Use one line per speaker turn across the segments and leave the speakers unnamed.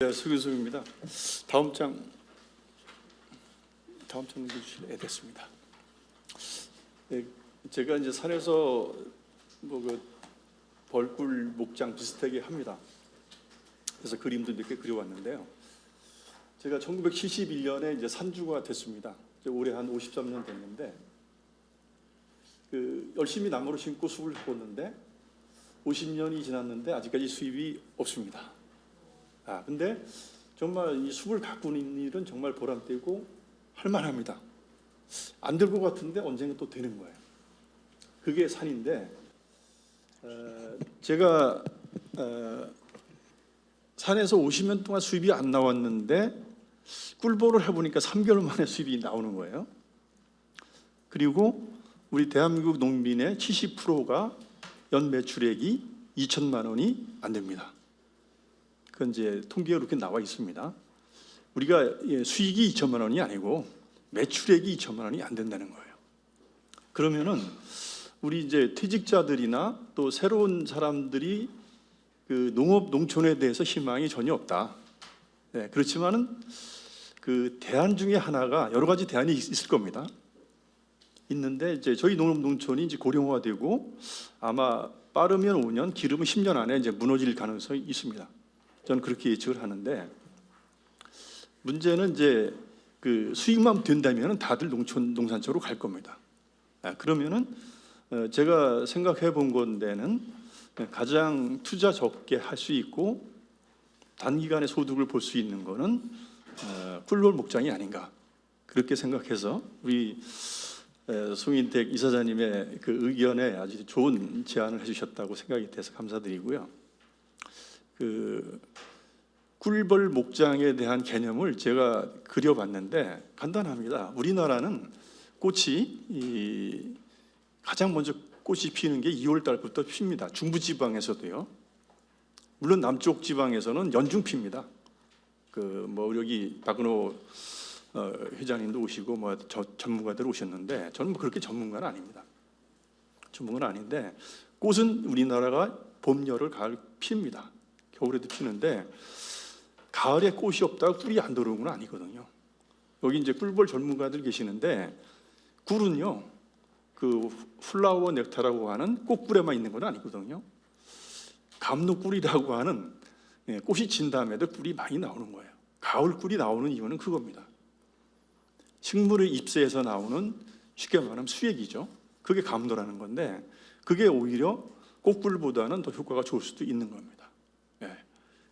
네, 수교수입니다. 다음 장 주실래? 됐습니다. 네, 제가 이제 산에서 그 벌꿀 목장 비슷하게 합니다. 그래서 그림도 몇 개 그려왔는데요. 제가 1971년에 이제 산주가 됐습니다. 이제 올해 한 53년 됐는데 열심히 나무를 심고 숲을 해봤는데 50년이 지났는데 아직까지 수입이 없습니다. 근데 정말 이 숲을 가꾸는 일은 정말 보람되고 할만합니다. 안 될 것 같은데 언젠가 또 되는 거예요. 그게 산인데 제가 산에서 50년 동안 수입이 안 나왔는데 꿀보를 해보니까 3개월 만에 수입이 나오는 거예요. 그리고 우리 대한민국 농민의 70%가 연 매출액이 2천만 원이 안 됩니다. 그건 이제 통계가 그렇게 나와 있습니다. 우리가 수익이 2천만 원이 아니고 매출액이 2천만 원이 안 된다는 거예요. 그러면은 우리 이제 퇴직자들이나 또 새로운 사람들이 그 농업 농촌에 대해서 희망이 전혀 없다. 네, 그렇지만은 그 대안 중에 하나가 여러 가지 대안이 있을 겁니다. 있는데 이제 저희 농업 농촌이 이제 고령화되고 아마 빠르면 5년, 길으면 10년 안에 이제 무너질 가능성이 있습니다. 저는 그렇게 예측을 하는데 문제는 이제 그 수익만 된다면 다들 농산 쪽으로 갈 겁니다. 그러면은 제가 생각해 본 건데는 가장 투자 적게 할 수 있고 단기간에 소득을 볼 수 있는 거는 꿀벌 목장이 아닌가 그렇게 생각해서 우리 송인택 이사장님의 그 의견에 아주 좋은 제안을 해주셨다고 생각이 돼서 감사드리고요. 그 꿀벌 목장에 대한 개념을 제가 그려봤는데 간단합니다. 우리나라는 꽃이 가장 먼저 꽃이 피는 게 2월 달부터 핍니다. 중부지방에서도요. 물론 남쪽 지방에서는 연중 핍니다. 여기 박은호 회장님도 오시고 전문가들 오셨는데 저는 그렇게 전문가는 아닙니다. 전문가는 아닌데 꽃은 우리나라가 봄, 여름, 가을 핍니다. 겨울에도 피는데 가을에 꽃이 없다가 꿀이 안 들어오는 건 아니거든요. 여기 이제 꿀벌 전문가들 계시는데 꿀은요 그 플라워 넥타라고 하는 꽃꿀에만 있는 건 아니거든요. 감로꿀이라고 하는 꽃이 진 다음에도 꿀이 많이 나오는 거예요. 가을 꿀이 나오는 이유는 그겁니다. 식물의 잎새에서 나오는 쉽게 말하면 수액이죠. 그게 감로라는 건데 그게 오히려 꽃꿀보다는 더 효과가 좋을 수도 있는 겁니다.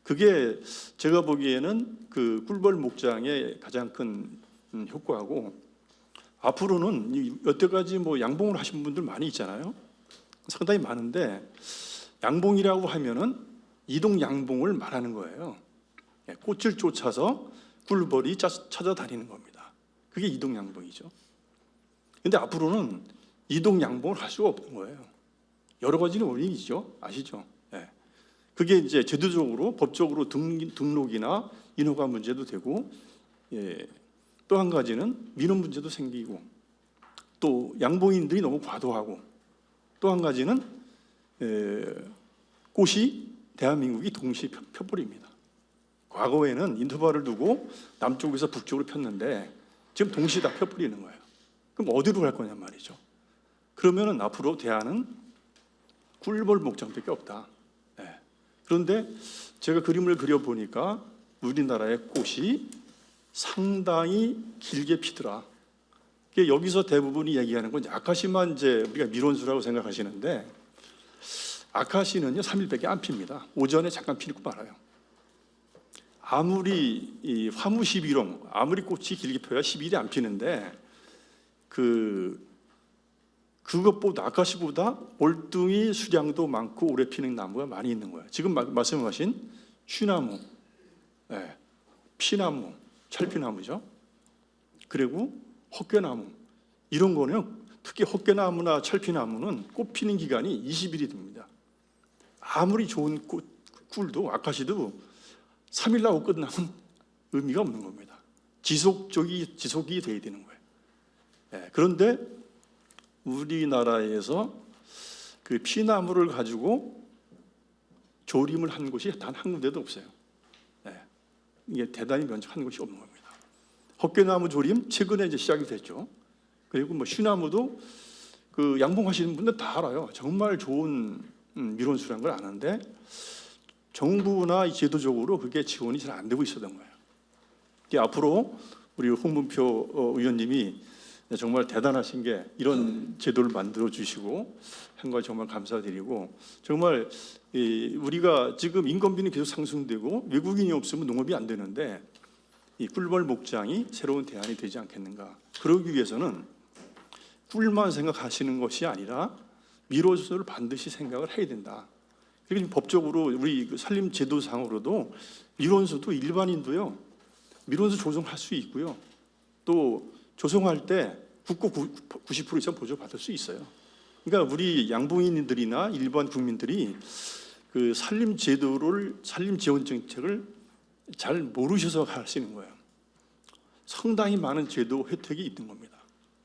그게 제가 보기에는 그 꿀벌 목장의 가장 큰 효과고 앞으로는 여태까지 양봉을 하신 분들 많이 있잖아요. 상당히 많은데 양봉이라고 하면은 이동 양봉을 말하는 거예요. 꽃을 쫓아서 꿀벌이 찾아다니는 겁니다. 그게 이동 양봉이죠. 근데 앞으로는 이동 양봉을 할 수가 없는 거예요. 여러 가지 원인이죠. 아시죠? 그게 이제 제도적으로 법적으로 등록이나 인허가 문제도 되고 또 한 가지는 민원 문제도 생기고 또 양봉인들이 너무 과도하고 또 한 가지는 꽃이 대한민국이 동시에 펴버립니다. 과거에는 인터벌을 두고 남쪽에서 북쪽으로 폈는데 지금 동시에 다 펴버리는 거예요. 그럼 어디로 갈 거냐 말이죠. 그러면은 앞으로 대안은 꿀벌 목장밖에 없다. 그런데 제가 그림을 그려보니까 우리나라의 꽃이 상당히 길게 피더라. 여기서 대부분이 얘기하는 건 아카시만 이제 우리가 밀원수라고 생각하시는데 아카시는요 3일밖에 안 핍니다. 오전에 잠깐 피고 말아요. 아무리 이 화무 11홍 아무리 꽃이 길게 펴야 10일이 안 피는데 그것보다 아카시보다 월등히 수량도 많고 오래 피는 나무가 많이 있는 거예요. 지금 말씀하신 취나무, 피나무, 철피나무죠. 그리고 헛개나무 이런 거는 특히 헛개나무나 철피나무는 꽃 피는 기간이 20일이 됩니다. 아무리 좋은 꿀도 아카시도 3일 나고 끝나면 의미가 없는 겁니다. 지속이 돼야 되는 거예요. 그런데 우리나라에서 그 피나무를 가지고 조림을 한 곳이 단 한 군데도 없어요. 이게 대단히 면적하는 것이 없는 겁니다. 헛개나무 조림 최근에 이제 시작이 됐죠. 그리고 뭐 쉬나무도 그 양봉하시는 분들 다 알아요. 정말 좋은 밀원수라는 걸 아는데 정부나 제도적으로 그게 지원이 잘 안 되고 있었던 거예요. 앞으로 우리 홍문표 의원님이 정말 대단하신 게 이런 제도를 만들어 주시고 한 거 정말 감사드리고, 정말 우리가 지금 인건비는 계속 상승되고 외국인이 없으면 농업이 안 되는데 이 꿀벌 목장이 새로운 대안이 되지 않겠는가. 그러기 위해서는 꿀만 생각하시는 것이 아니라 밀원수를 반드시 생각을 해야 된다. 그리고 법적으로 우리 산림 제도상으로도 밀원수도 일반인도요 밀원수 조성할 수 있고요. 또 조성할 때 국고 90% 이상 보조 받을 수 있어요. 그러니까 우리 양봉인들이나 일반 국민들이 그 산림 제도를, 산림 지원 정책을 잘 모르셔서 하시는 거예요. 상당히 많은 제도 혜택이 있는 겁니다.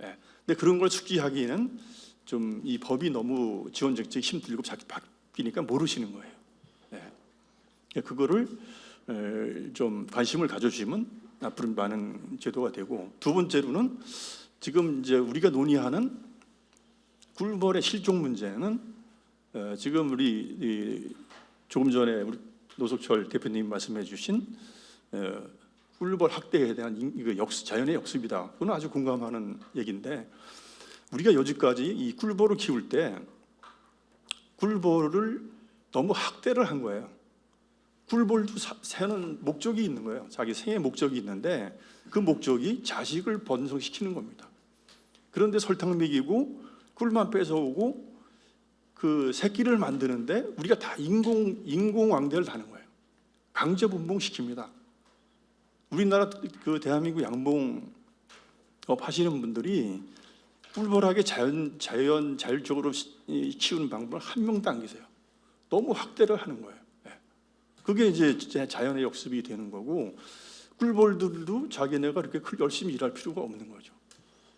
예. 근데 그런 걸 숙지하기에는 좀 이 법이 너무 지원 정책이 힘들고 자기 바뀌니까 모르시는 거예요. 예. 그거를 좀 관심을 가져주시면 앞으로 많은 제도가 되고, 두 번째로는 지금 이제 우리가 논의하는 꿀벌의 실종 문제는 지금 우리 조금 전에 우리 노석철 대표님 말씀해주신 꿀벌 학대에 대한 자연의 역습이다. 그건 아주 공감하는 얘기인데, 우리가 여지까지 이 꿀벌을 키울 때 꿀벌을 너무 학대를 한 거예요. 꿀벌도 새는 목적이 있는 거예요. 자기 생의 목적이 있는데 그 목적이 자식을 번성시키는 겁니다. 그런데 설탕 먹이고 꿀만 뺏어오고 그 새끼를 만드는데 우리가 다 인공 왕대를 다는 거예요. 강제 분봉시킵니다. 우리나라 그 대한민국 양봉업 하시는 분들이 꿀벌하게 자율적으로 키우는 방법을 한 명도 안 계세요. 너무 학대를 하는 거예요. 그게 이제 자연의 역습이 되는 거고, 꿀벌들도 자기네가 그렇게 열심히 일할 필요가 없는 거죠.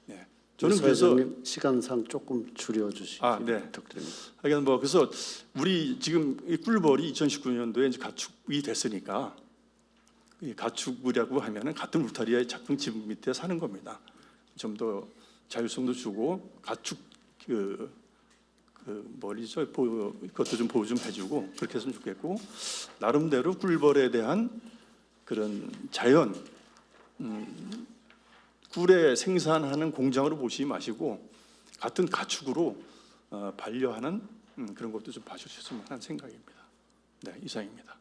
네. 저는 그래서
시간상 조금 줄여주시기
네.
부탁드립니다.
하여간 뭐 그래서 우리 지금 이 꿀벌이 2019년도에 이제 가축이 됐으니까, 이 가축이라고 하면은 같은 울타리의 작은 집 밑에 사는 겁니다. 좀 더 자율성도 주고 가축 머리죠. 그것도 좀 보호 좀 해주고 그렇게 했으면 좋겠고, 나름대로 꿀벌에 대한 그런 자연 꿀에 생산하는 공장으로 보시지 마시고 같은 가축으로 반려하는 그런 것도 좀 봐주셨으면 하는 생각입니다. 네, 이상입니다.